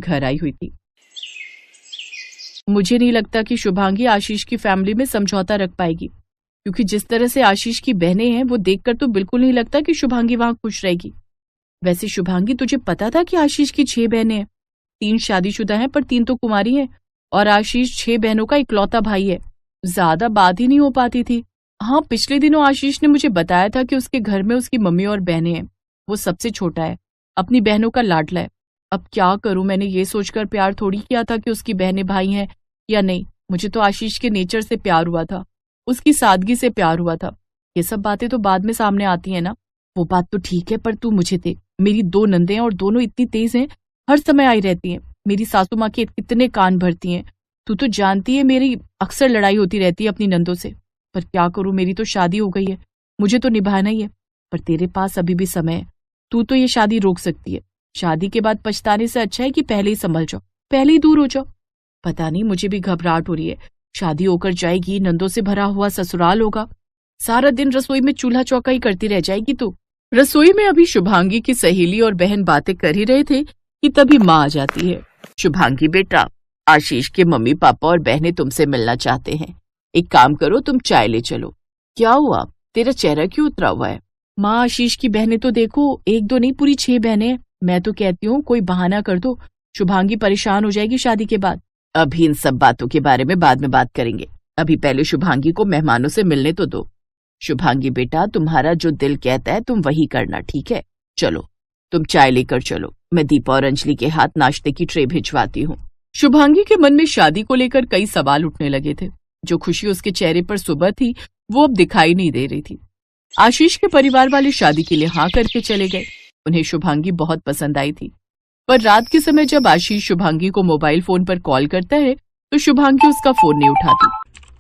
घर आई हुई थी। मुझे नहीं लगता कि शुभांगी आशीष की फैमिली में समझौता रख पाएगी, क्योंकि जिस तरह से आशीष की बहनें हैं वो देखकर तो बिल्कुल नहीं लगता कि शुभांगी वहां खुश रहेगी। वैसे शुभांगी, तुझे पता था कि आशीष की 6 बहनें हैं? 3 शादीशुदा हैं पर 3 तो कुंवारी हैं, और आशीष 6 बहनों का इकलौता भाई है। ज्यादा बात ही नहीं हो पाती थी। हाँ, पिछले दिनों आशीष ने मुझे बताया था कि उसके घर में उसकी मम्मी और बहनें हैं। वो सबसे छोटा है, अपनी बहनों का लाडला है। अब क्या करूं, मैंने ये सोचकर प्यार थोड़ी किया था कि उसकी बहनें भाई हैं या नहीं। मुझे तो आशीष के नेचर से प्यार हुआ था, उसकी सादगी से प्यार हुआ था। ये सब बातें तो बाद में सामने आती है ना। वो बात तो ठीक है, पर तू मुझे देख, मेरी 2 नंदें हैं और दोनों इतनी तेज हैं, हर समय आई रहती हैं। मेरी सासू माँ के कितने कान भरती हैं। तू तो जानती है मेरी अक्सर लड़ाई होती रहती है अपनी नंदों से। पर क्या करूं, मेरी तो शादी हो गई है, मुझे तो निभाना ही है। पर तेरे पास अभी भी समय है, तू तो ये शादी रोक सकती है। शादी के बाद पछताने से अच्छा है कि पहले ही संभल जाओ, पहले ही दूर हो जाओ। पता नहीं, मुझे भी घबराहट हो रही है। शादी होकर जाएगी, नंदों से भरा हुआ ससुराल होगा, सारा दिन रसोई में चूल्हा चौका ही करती रह जाएगी तू। रसोई में अभी शुभांगी की सहेली और बहन बातें कर ही रहे थे कि तभी माँ आ जाती है। शुभांगी बेटा, आशीष के मम्मी पापा और बहनें तुमसे मिलना चाहते हैं। एक काम करो, तुम चाय ले चलो। क्या हुआ, तेरा चेहरा क्यों उतरा हुआ है? माँ, आशीष की बहनें तो देखो, 1-2 नहीं, पूरी 6 बहनें। मैं तो कहती हूँ कोई बहाना कर दो, शुभांगी परेशान हो जाएगी शादी के बाद। अभी इन सब बातों के बारे में बाद में बात करेंगे, अभी पहले शुभांगी को मेहमानों से मिलने तो दो। शुभांगी बेटा, तुम्हारा जो दिल कहता है तुम वही करना, ठीक है? चलो, तुम चाय लेकर चलो, मैं दीपा और अंजलि के हाथ नाश्ते की ट्रे भिजवाती हूँ। शुभांगी के मन में शादी को लेकर कई सवाल उठने लगे थे। जो खुशी उसके चेहरे पर सुबह थी वो अब दिखाई नहीं दे रही थी। आशीष के परिवार वाले शादी के लिए हाँ करके चले गए। उन्हें शुभांगी बहुत पसंद आई थी। पर रात के समय जब आशीष शुभांगी को मोबाइल फोन पर कॉल करता है तो शुभांगी उसका फोन नहीं उठाती।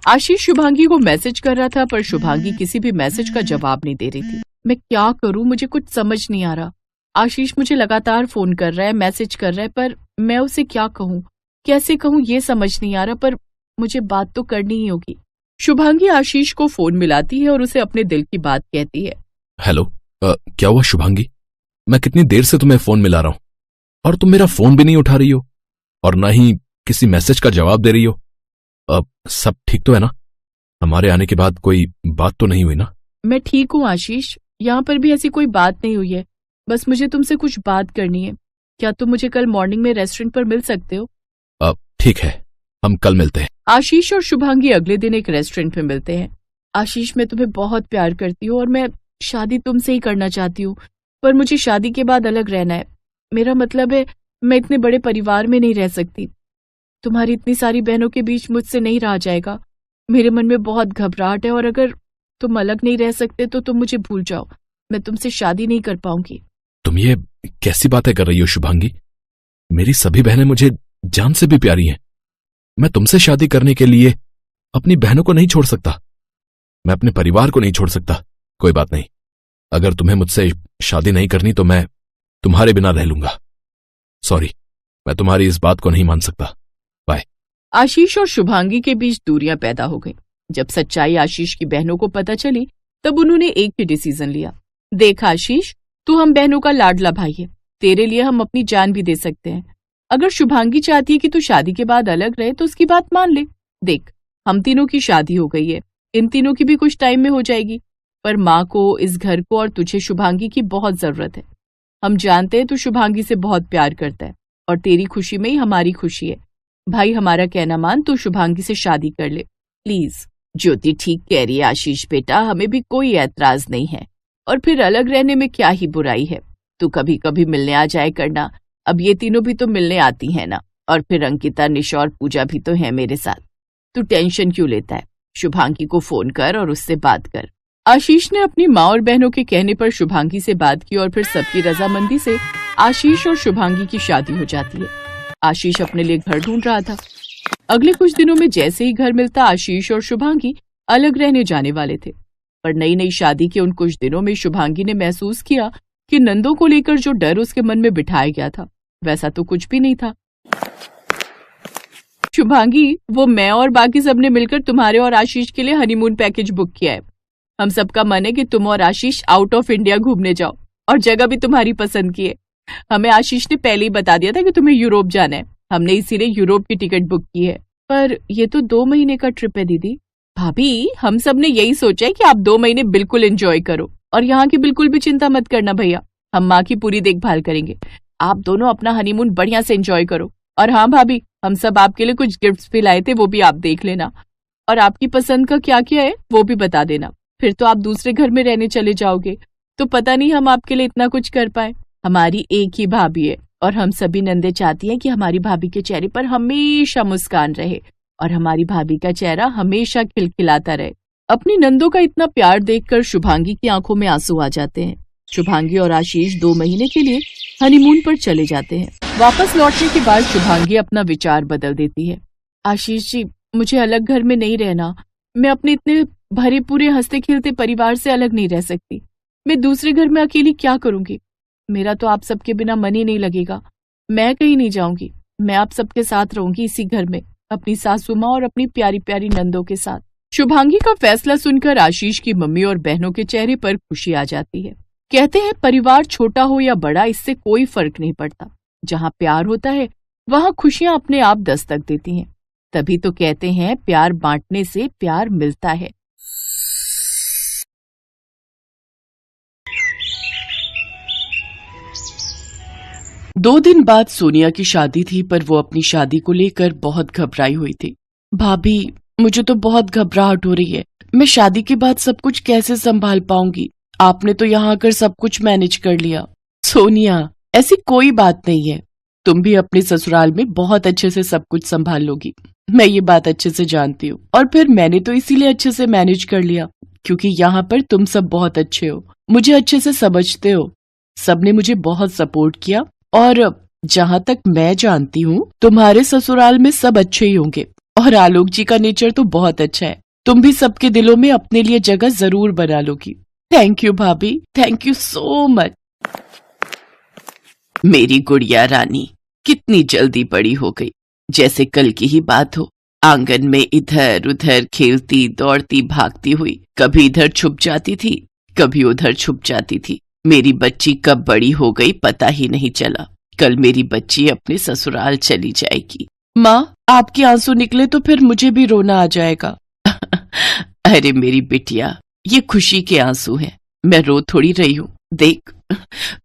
आशीष शुभांगी को मैसेज कर रहा था, पर शुभांगी किसी भी मैसेज का जवाब नहीं दे रही थी। मैं क्या करूं, मुझे कुछ समझ नहीं आ रहा। आशीष मुझे लगातार फोन कर रहा है, मैसेज कर रहा है, पर मैं उसे क्या कहूं, कैसे कहूं, ये समझ नहीं आ रहा। पर मुझे बात तो करनी ही होगी। शुभांगी आशीष को फोन मिलाती है और उसे अपने दिल की बात कहती है। हेलो, क्या हुआ शुभांगी? मैं कितनी देर से तुम्हें फोन मिला रहा हूं और तुम मेरा फोन भी नहीं उठा रही हो और ना ही किसी मैसेज का जवाब दे रही हो। सब ठीक तो है ना? हमारे आने के बाद कोई बात तो नहीं हुई ना? मैं ठीक हूँ आशीष, यहाँ पर भी ऐसी कोई बात नहीं हुई है। बस मुझे तुमसे कुछ बात करनी है। क्या तुम मुझे कल मॉर्निंग में रेस्टोरेंट पर मिल सकते हो? ठीक है, हम कल मिलते हैं। आशीष और शुभांगी अगले दिन एक रेस्टोरेंट में मिलते हैं। आशीष, मैं तुम्हें बहुत प्यार करती हूँ और मैं शादी तुमसे ही करना चाहती हूँ, पर मुझे शादी के बाद अलग रहना है। मेरा मतलब है, मैं इतने बड़े परिवार में नहीं रह सकती। तुम्हारी इतनी सारी बहनों के बीच मुझसे नहीं रहा जाएगा। मेरे मन में बहुत घबराहट है और अगर तुम अलग नहीं रह सकते तो तुम मुझे भूल जाओ, मैं तुमसे शादी नहीं कर पाऊंगी। तुम ये कैसी बातें कर रही हो शुभांगी? मेरी सभी बहनें मुझे जान से भी प्यारी हैं। मैं तुमसे शादी करने के लिए अपनी बहनों को नहीं छोड़ सकता, मैं अपने परिवार को नहीं छोड़ सकता। कोई बात नहीं, अगर तुम्हें मुझसे शादी नहीं करनी तो मैं तुम्हारे बिना रह लूंगा। सॉरी, मैं तुम्हारी इस बात को नहीं मान सकता। बाय। आशीष और शुभांगी के बीच दूरियां पैदा हो गई। जब सच्चाई आशीष की बहनों को पता चली तब उन्होंने एक ही डिसीजन लिया। देख आशीष, तू हम बहनों का लाडला भाई है, तेरे लिए हम अपनी जान भी दे सकते हैं। अगर शुभांगी चाहती है कि तू शादी के बाद अलग रहे तो उसकी बात मान ले। देख, हम तीनों की शादी हो गई है, इन तीनों की भी कुछ टाइम में हो जाएगी, पर माँ को, इस घर को और तुझे शुभांगी की बहुत जरूरत है। हम जानते हैं तू शुभांगी से बहुत प्यार करता है और तेरी खुशी में ही हमारी खुशी है। भाई, हमारा कहना मान, तू शुभांगी से शादी कर ले प्लीज। ज्योति ठीक कह रही है आशीष बेटा, हमें भी कोई ऐतराज नहीं है, और फिर अलग रहने में क्या ही बुराई है। तू कभी कभी मिलने आ जाए करना, अब ये तीनों भी तो मिलने आती है ना, और फिर अंकिता, निशा और पूजा भी तो है मेरे साथ। तू टेंशन क्यों लेता है? शुभांगी को फोन कर और उससे बात कर। आशीष ने अपनी माँ और बहनों के कहने पर शुभांगी से बात की और फिर सबकी रजामंदी से आशीष और शुभांगी की शादी हो जाती है। आशीष अपने लिए घर ढूंढ रहा था। अगले कुछ दिनों में जैसे ही घर मिलता, आशीष और शुभांगी अलग रहने जाने वाले थे। पर नई नई शादी के उन कुछ दिनों में शुभांगी ने महसूस किया कि नंदों को लेकर जो डर उसके मन में बिठाया गया था वैसा तो कुछ भी नहीं था। शुभांगी, वो मैं और बाकी सबने मिलकर तुम्हारे और आशीष के लिए हनीमून पैकेज बुक किया है। हम सबका मन है कि तुम और आशीष आउट ऑफ इंडिया घूमने जाओ, और जगह भी तुम्हारी पसंद की है। हमें आशीष ने पहले ही बता दिया था कि तुम्हें यूरोप जाना है, हमने इसीलिए यूरोप की टिकट बुक की है। पर ये तो 2 महीने का ट्रिप है दीदी। भाभी, हम सब ने यही सोचा है कि आप 2 महीने बिल्कुल एंजॉय करो और यहाँ की बिल्कुल भी चिंता मत करना भैया, हम माँ की पूरी देखभाल करेंगे। आप दोनों अपना हनीमून बढ़िया से एंजॉय करो। और हाँ भाभी, हम सब आपके लिए कुछ गिफ्ट्स भी लाए थे, वो भी आप देख लेना। और आपकी पसंद का क्या क्या है वो भी बता देना। फिर तो आप दूसरे घर में रहने चले जाओगे तो पता नहीं हम आपके लिए इतना कुछ कर पाए। हमारी एक ही भाभी है और हम सभी नंदे चाहती हैं कि हमारी भाभी के चेहरे पर हमेशा मुस्कान रहे और हमारी भाभी का चेहरा हमेशा खिलखिलाता रहे। अपनी नंदों का इतना प्यार देखकर शुभांगी की आंखों में आंसू आ जाते हैं। शुभांगी और आशीष 2 महीने के लिए हनीमून पर चले जाते हैं। वापस लौटने के बाद शुभांगी अपना विचार बदल देती है। आशीष जी, मुझे अलग घर में नहीं रहना। मैं अपने इतने भरे पूरे हंसते खेलते परिवार से अलग नहीं रह सकती। मैं दूसरे घर में अकेली क्या करूंगी? मेरा तो आप सबके बिना मन ही नहीं लगेगा। मैं कहीं नहीं जाऊंगी, मैं आप सबके साथ रहूंगी इसी घर में, अपनी सासू माँ और अपनी प्यारी प्यारी नंदों के साथ। शुभांगी का फैसला सुनकर आशीष की मम्मी और बहनों के चेहरे पर खुशी आ जाती है। कहते हैं परिवार छोटा हो या बड़ा, इससे कोई फर्क नहीं पड़ता। जहाँ प्यार होता है वहाँ खुशियाँ अपने आप दस्तक देती हैं। तभी तो कहते हैं प्यार बांटने से प्यार मिलता है। दो दिन बाद सोनिया की शादी थी, पर वो अपनी शादी को लेकर बहुत घबराई हुई थी। भाभी, मुझे तो बहुत घबराहट हो रही है। मैं शादी के बाद सब कुछ कैसे संभाल पाऊंगी? आपने तो यहाँ आकर सब कुछ मैनेज कर लिया। सोनिया, ऐसी कोई बात नहीं है। तुम भी अपने ससुराल में बहुत अच्छे से सब कुछ संभाल लोगी, मैं ये बात अच्छे से जानती हूँ। और फिर मैंने तो इसीलिए अच्छे से मैनेज कर लिया क्योंकि यहाँ पर तुम सब बहुत अच्छे हो, मुझे अच्छे से समझते हो। सबने मुझे बहुत सपोर्ट किया और जहाँ तक मैं जानती हूँ तुम्हारे ससुराल में सब अच्छे ही होंगे। और आलोक जी का नेचर तो बहुत अच्छा है, तुम भी सबके दिलों में अपने लिए जगह जरूर बना लोगी। थैंक यू भाभी, थैंक यू सो मच। मेरी गुड़िया रानी कितनी जल्दी बड़ी हो गई, जैसे कल की ही बात हो। आंगन में इधर उधर खेलती दौड़ती भागती हुई, कभी इधर छुप जाती थी, कभी उधर छुप जाती थी। मेरी बच्ची कब बड़ी हो गई पता ही नहीं चला। कल मेरी बच्ची अपने ससुराल चली जाएगी। माँ, आपके आंसू निकले तो फिर मुझे भी रोना आ जाएगा। अरे मेरी बिटिया, ये खुशी के आंसू हैं, मैं रो थोड़ी रही हूँ। देख,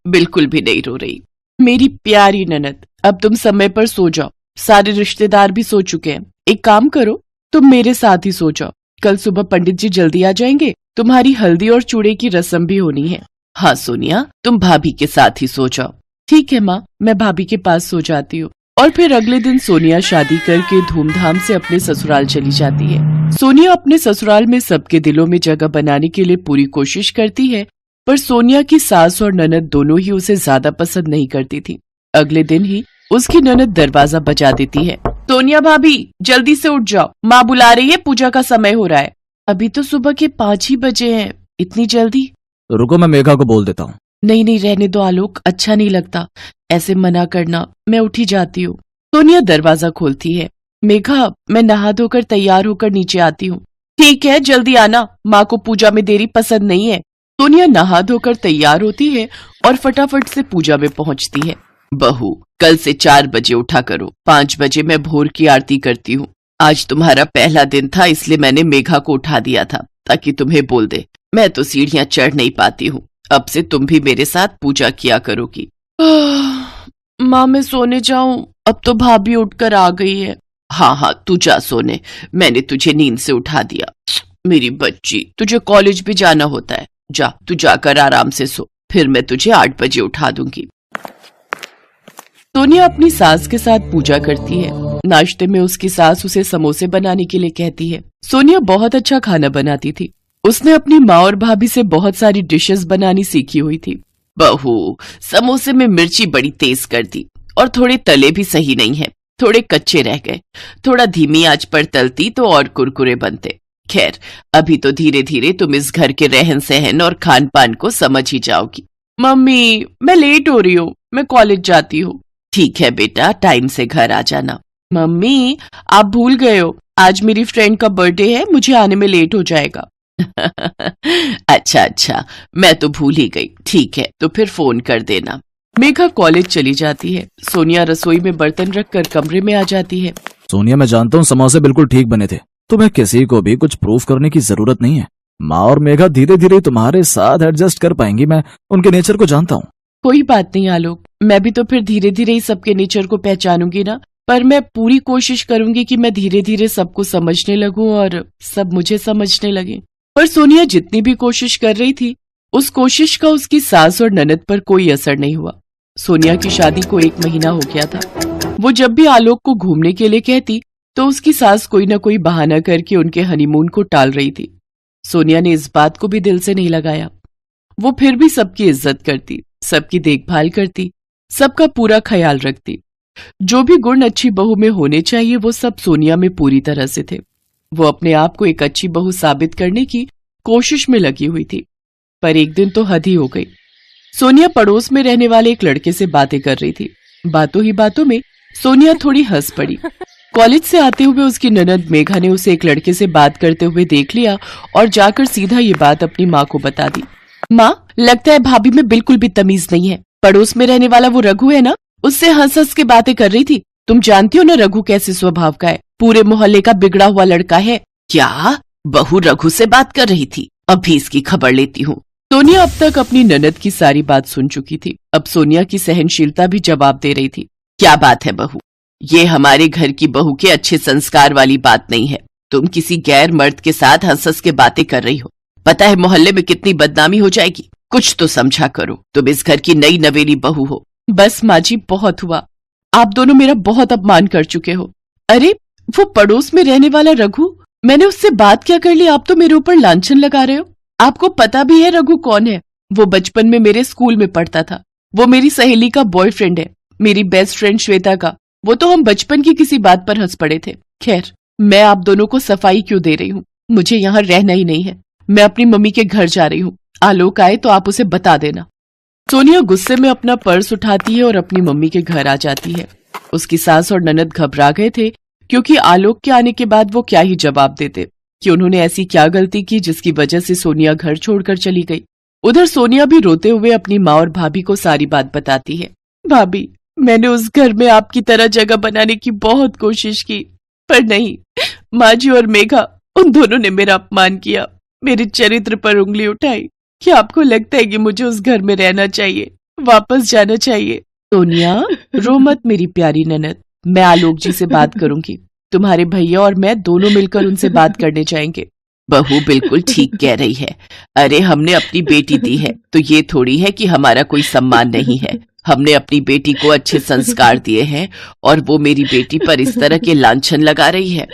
बिल्कुल भी नहीं रो रही। मेरी प्यारी ननद, अब तुम समय पर सो जाओ, सारे रिश्तेदार भी सो चुके हैं। एक काम करो, तुम मेरे साथ ही सो जाओ। कल सुबह पंडित जी जल्दी आ जाएंगे, तुम्हारी हल्दी और चूड़े की रस्म भी होनी है। हाँ सोनिया, तुम भाभी के साथ ही सो जाओ। ठीक है माँ, मैं भाभी के पास सो जाती हूँ। और फिर अगले दिन सोनिया शादी करके धूमधाम से अपने ससुराल चली जाती है। सोनिया अपने ससुराल में सबके दिलों में जगह बनाने के लिए पूरी कोशिश करती है, पर सोनिया की सास और ननद दोनों ही उसे ज्यादा पसंद नहीं करती थी। अगले दिन ही उसकी ननद दरवाजा बजा देती है। सोनिया भाभी, जल्दी से उठ जाओ, माँ बुला रही है, पूजा का समय हो रहा है। अभी तो सुबह के 5 ही बजे हैं, इतनी जल्दी? तो रुको, मैं मेघा को बोल देता हूँ। नहीं नहीं, रहने दो आलोक, अच्छा नहीं लगता ऐसे मना करना, मैं उठी जाती हूँ। सोनिया दरवाजा खोलती है। मेघा, मैं नहा धोकर तैयार होकर नीचे आती हूँ। ठीक है, जल्दी आना, माँ को पूजा में देरी पसंद नहीं है। सोनिया नहा धोकर तैयार होती है और फटाफट से पूजा में पहुँचती है। बहू, कल से 4 बजे उठा करो, 5 बजे मैं भोर की आरती करती हूँ। आज तुम्हारा पहला दिन था, इसलिए मैंने मेघा को उठा दिया था ताकि तुम्हें बोल दे। मैं तो सीढ़ियाँ चढ़ नहीं पाती हूँ, अब से तुम भी मेरे साथ पूजा किया करोगी। माँ, मैं सोने जाऊं? अब तो भाभी उठकर आ गई है। हाँ हाँ, तू जा सोने, मैंने तुझे नींद से उठा दिया। मेरी बच्ची, तुझे कॉलेज भी जाना होता है, जा तू जाकर आराम से सो, फिर मैं तुझे 8 बजे उठा दूंगी। सोनिया अपनी सास के साथ पूजा करती है। नाश्ते में उसकी सास उसे समोसे बनाने के लिए कहती है। सोनिया बहुत अच्छा खाना बनाती थी, उसने अपनी माँ और भाभी से बहुत सारी डिशेस बनानी सीखी हुई थी। बहू, समोसे में मिर्ची बड़ी तेज कर दी और थोड़े तले भी सही नहीं है, थोड़े कच्चे रह गए। थोड़ा धीमी आंच पर तलती तो और कुरकुरे बनते। खैर, अभी तो धीरे धीरे तुम इस घर के रहन सहन और खान पान को समझ ही जाओगी। मम्मी, मैं लेट हो रही हूँ, मैं कॉलेज जाती हूँ। ठीक है बेटा, टाइम से घर आ जाना। मम्मी, आप भूल गए हो, आज मेरी फ्रेंड का बर्थडे है, मुझे आने में लेट हो जाएगा। अच्छा अच्छा, मैं तो भूल ही गई। ठीक है, तो फिर फोन कर देना। मेघा कॉलेज चली जाती है। सोनिया रसोई में बर्तन रखकर कमरे में आ जाती है। सोनिया, मैं जानता हूँ समोसे बिल्कुल ठीक बने थे। तुम्हें किसी को भी कुछ प्रूफ करने की जरूरत नहीं है। माँ और मेघा धीरे धीरे तुम्हारे साथ एडजस्ट कर पाएंगी। मैं उनके नेचर को जानता हूँ। कोई बात नहीं आलोक, मैं भी तो फिर धीरे धीरे ही सबके नेचर को पहचानूंगी ना। पर मैं पूरी कोशिश करूंगी कि मैं धीरे धीरे सबको समझने लगूं और सब मुझे समझने लगे। पर सोनिया जितनी भी कोशिश कर रही थी, उस कोशिश का उसकी सास और ननद पर कोई असर नहीं हुआ। सोनिया की शादी को 1 महीना हो गया था। वो जब भी आलोक को घूमने के लिए कहती तो उसकी सास कोई न कोई बहाना करके उनके हनीमून को टाल रही थी। सोनिया ने इस बात को भी दिल से नहीं लगाया। वो फिर भी सबकी इज्जत करती, सबकी देखभाल करती, सबका पूरा ख्याल रखती। जो भी गुण अच्छी बहू में होने चाहिए वो सब सोनिया में पूरी तरह से थे। वो अपने आप को एक अच्छी बहू साबित करने की कोशिश में लगी हुई थी। पर एक दिन तो हद ही हो गई। सोनिया पड़ोस में रहने वाले एक लड़के से बातें कर रही थी। बातों ही बातों में सोनिया थोड़ी हंस पड़ी। कॉलेज से आते हुए उसकी ननद मेघा ने उसे एक लड़के से बात करते हुए देख लिया और जाकर सीधा ये बात अपनी माँ को बता दी। माँ, लगता है भाभी में बिल्कुल भी तमीज नहीं है। पड़ोस में रहने वाला वो रघु है ना, उससे हंस हंस के बातें कर रही थी। तुम जानती हो ना रघु कैसे स्वभाव का है, पूरे मोहल्ले का बिगड़ा हुआ लड़का है। क्या बहू रघु से बात कर रही थी? अभी इसकी खबर लेती हूँ। सोनिया अब तक अपनी ननद की सारी बात सुन चुकी थी। अब सोनिया की सहनशीलता भी जवाब दे रही थी। क्या बात है बहू? ये हमारे घर की बहू के अच्छे संस्कार वाली बात नहीं है। तुम किसी गैर मर्द के साथ हंस हंस के बातें कर रही हो। पता है मोहल्ले में कितनी बदनामी हो जाएगी। कुछ तो समझा करो, तुम इस घर की नई नवेली बहू हो। बस माँ जी, बहुत हुआ। आप दोनों मेरा बहुत अपमान कर चुके हो। अरे वो पड़ोस में रहने वाला रघु, मैंने उससे बात क्या कर ली? आप तो मेरे ऊपर लांछन लगा रहे हो। आपको पता भी है रघु कौन है? वो बचपन में मेरे स्कूल में पढ़ता था। वो मेरी सहेली का बॉयफ्रेंड है, मेरी बेस्ट फ्रेंड श्वेता का। वो तो हम बचपन की किसी बात पर हंस पड़े थे। खैर, मैं आप दोनों को सफाई क्यों दे रही हूँ? मुझे यहाँ रहना ही नहीं है। मैं अपनी मम्मी के घर जा रही हूँ। आलोक आए तो आप उसे बता देना। सोनिया गुस्से में अपना पर्स उठाती है और अपनी मम्मी के घर आ जाती है। उसकी सास और ननद घबरा गए थे, क्योंकि आलोक के आने के बाद वो क्या ही जवाब देते कि उन्होंने ऐसी क्या गलती की जिसकी वजह से सोनिया घर छोड़कर चली गई। उधर सोनिया भी रोते हुए अपनी माँ और भाभी को सारी बात बताती है। भाभी, मैंने उस घर में आपकी तरह जगह बनाने की बहुत कोशिश की, पर नहीं। माँ जी और मेघा, उन दोनों ने मेरा अपमान किया, मेरे चरित्र पर उंगली उठाई। क्या आपको लगता है कि मुझे उस घर में रहना चाहिए, वापस जाना चाहिए? सोनिया, रो मत मेरी प्यारी ननद। मैं आलोक जी से बात करूंगी। तुम्हारे भैया और मैं दोनों मिलकर उनसे बात करने जाएंगे। बहू बिल्कुल ठीक कह रही है। अरे हमने अपनी बेटी दी है तो ये थोड़ी है कि हमारा कोई सम्मान नहीं है। हमने अपनी बेटी को अच्छे संस्कार दिए हैं और वो मेरी बेटी पर इस तरह के लांछन लगा रही है।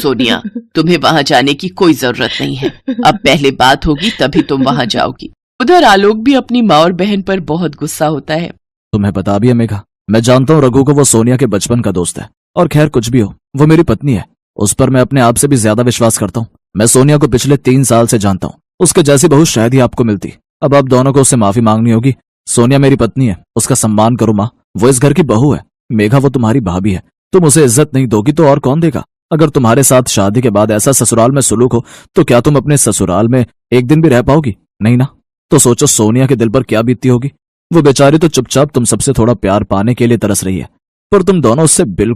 सोनिया, तुम्हें वहां जाने की कोई जरूरत नहीं है। अब पहले बात होगी तभी तुम वहां जाओगी। उधर आलोक भी अपनी माँ और बहन पर बहुत गुस्सा होता है। तुम्हें पता भी है मेघा, मैं जानता हूँ रघु को वो सोनिया के बचपन का दोस्त है। और खैर कुछ भी हो, वो मेरी पत्नी है। उस पर मैं अपने आप से भी ज्यादा विश्वास करता हूँ। मैं सोनिया को पिछले 3 साल से जानता हूँ। उसके जैसी बहू शायद ही आपको मिलती। अब आप दोनों को उससे माफी मांगनी होगी। सोनिया मेरी पत्नी है, उसका सम्मान करो माँ। वो इस घर की बहू है। मेघा, वो तुम्हारी भाभी है। तुम उसे इज्जत नहीं दोगी तो और कौन देगा? अगर तुम्हारे साथ शादी के बाद ऐसा ससुराल में सुलूक हो तो क्या तुम अपने ससुराल में एक दिन भी रह पाओगी? नहीं ना। तो सोचो सोनिया के दिल पर क्या बीतती होगी। वो बेचारी तो चुपचाप तुम सबसे थोड़ा प्यार पाने के लिए तरस रही है, पर तुम दोनों उससे बिल्कुल